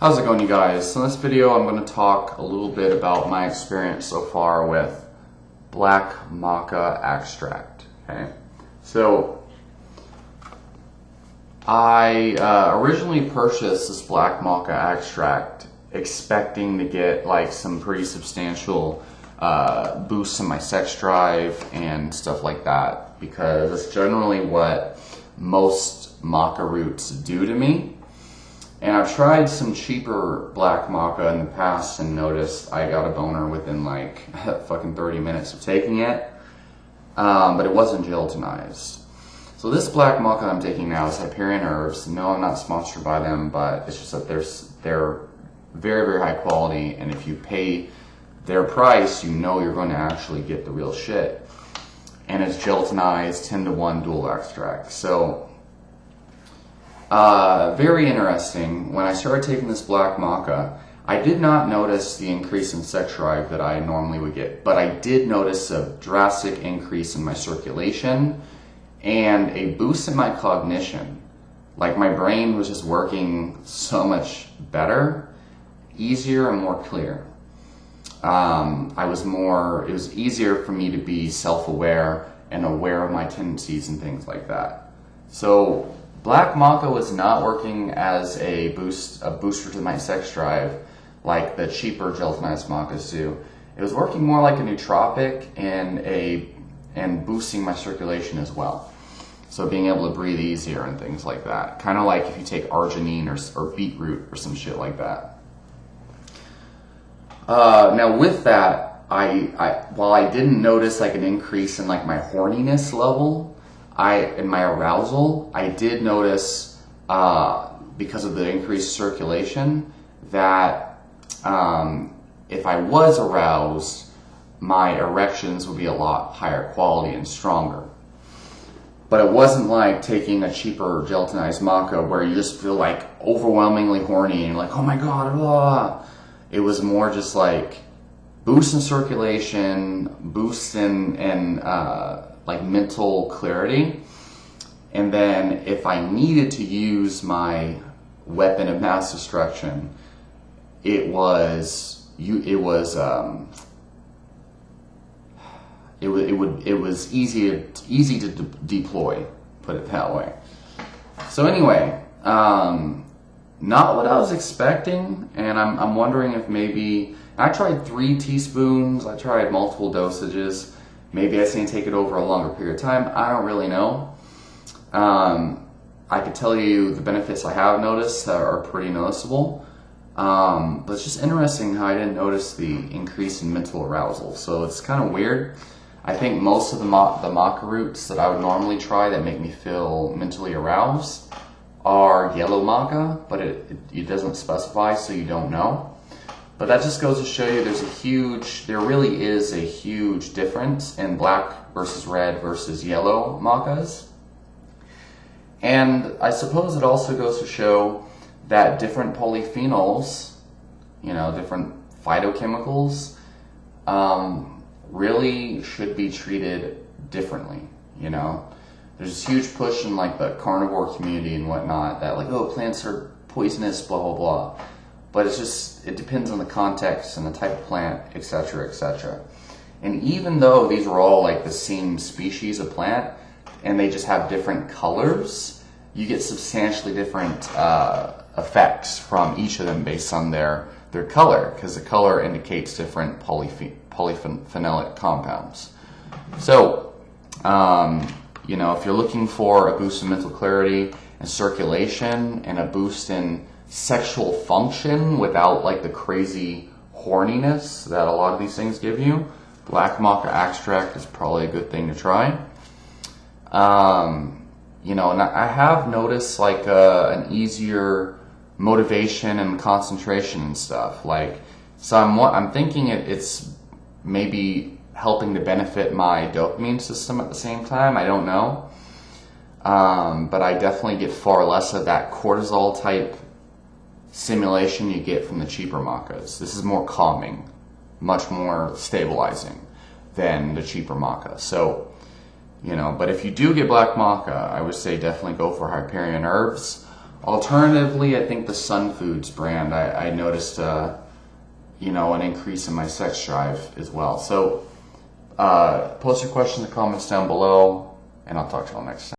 How's it going, you guys? So in this video I'm going to talk a little bit about my experience so far with black maca extract. Okay, so I originally purchased this black maca extract expecting to get like some pretty substantial boosts in my sex drive and stuff like that, because it's generally what most maca roots do to me. And I've tried some cheaper black maca in the past and noticed I got a boner within like fucking 30 minutes of taking it, but it wasn't gelatinized. So this black maca I'm taking now is Hyperion Herbs. No, I'm not sponsored by them, but it's just that they're very, very high quality, and if you pay their price, you know you're going to actually get the real shit. And it's gelatinized 10-to-1 dual extract. So very interesting. When I started taking this black maca, I did not notice the increase in sex drive that I normally would get, but I did notice a drastic increase in my circulation and a boost in my cognition. Like my brain was just working so much better, easier and more clear. It was easier for me to be self-aware and aware of my tendencies and things like that. So black maca was not working as a booster to my sex drive like the cheaper gelatinized macas do. It was working more like a nootropic and boosting my circulation as well. So being able to breathe easier and things like that. Kind of like if you take arginine or beetroot or some shit like that. Now with that, while I didn't notice like an increase in like my horniness level, in my arousal, I did notice, because of the increased circulation, that if I was aroused, my erections would be a lot higher quality and stronger. But it wasn't like taking a cheaper gelatinized maca where you just feel like overwhelmingly horny and you're like, oh my god, blah. It was more just like boost in circulation, boost in like mental clarity. And then if I needed to use my weapon of mass destruction, it was easy to deploy, put it that way. So anyway, not what I was expecting, and I'm wondering if maybe I tried 3 teaspoons, I tried multiple dosages. Maybe I just need to take it over a longer period of time. I don't really know. I could tell you the benefits I have noticed are pretty noticeable. But it's just interesting how I didn't notice the increase in mental arousal. So it's kind of weird. I think most of the maca roots that I would normally try that make me feel mentally aroused are yellow maca, but it doesn't specify, so you don't know. But that just goes to show you there really is a huge difference in black versus red versus yellow macas. And I suppose it also goes to show that different polyphenols, different phytochemicals, really should be treated differently. There's this huge push in like the carnivore community and whatnot that like, oh, plants are poisonous, blah, blah, blah. But it depends on the context and the type of plant, etc., etc. And even though these are all like the same species of plant and they just have different colors, you get substantially different effects from each of them based on their color, because the color indicates different polyphenolic compounds. So, if you're looking for a boost in mental clarity and circulation and a boost in sexual function without like the crazy horniness that a lot of these things give you, black maca extract is probably a good thing to try. And I have noticed like an easier motivation and concentration and stuff. Like, so I'm thinking it's maybe helping to benefit my dopamine system at the same time. I don't know. But I definitely get far less of that cortisol type stimulation you get from the cheaper macas. This is more calming, much more stabilizing than the cheaper maca. So, but if you do get black maca, I would say definitely go for Hyperion Herbs. Alternatively, I think the Sun Foods brand, I noticed, you know, an increase in my sex drive as well. So post your questions and comments down below, and I'll talk to you all next time.